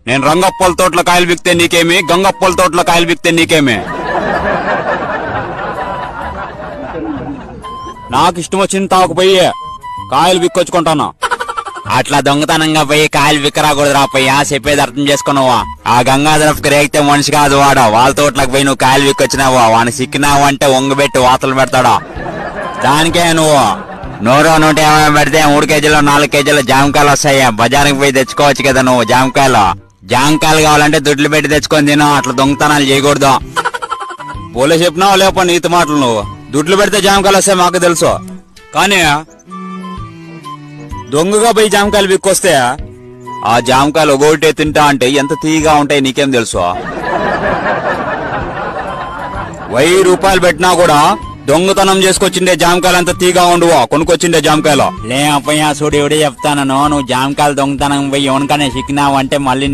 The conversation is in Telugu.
నేను రంగప్పల తోటలో కాయలు బిక్తే నీకేమి, గంగప్పల తోటలో కాయలు బిక్తే నీకేమి? నాకు ఇష్టం వచ్చింది తాకపోయి కాయలు బిక్కొచ్చుకుంటాను. అట్లా దొంగతనంగా పోయి కాయలు విక్కరాకూడదురా పోయా, చెప్పేది అర్థం చేసుకున్నావా? ఆ గంగాధరకి రేగితే మనిషి కాదు వాడు. వాళ్ళ తోటలకు పోయి నువ్వు కాయలు విక్కొచ్చినావా, వాడిని సిక్కినావు అంటే ఒంగబెట్టి వాతలు పెడతాడా. దానికే నువ్వు 100-150 పెడితే 3 కేజీలు 4 కేజీలు జామకాయలు వస్తాయా. బజార్కి పోయి తెచ్చుకోవచ్చు కదా నువ్వు జామకాయలు కావాలంటే దుడ్లు పెట్టి తెచ్చుకొని తిను. అట్లా దొంగతనాలు చేయకూడదు. పోలే చెప్పినావు లేప నీతి మాటలు నువ్వు. దుడ్లు పెడితే జామకాయలు వస్తాయి మాకు తెలుసు, కానీ దొంగగా పోయి జామకాయలు బిక్కొస్తే ఆ జామకాయలు ఒక్కొక్కటే తింటా అంటే ఎంత తీయగా ఉంటాయి నీకేం తెలుసు? 1000 రూపాయలు పెట్టినా కూడా దొంగతనం చేసుకొచ్చిండే జామకాయలు అంత తీగా ఉండవు కొనుక్కొచ్చిండే జామకాయలు. లే అప్పయ్యా చూడు ఎవడే చెప్తాను, నువ్వు జామకాయలు దొంగతనం పోయి ఎవరికనే సిక్కినావు అంటే మళ్ళీ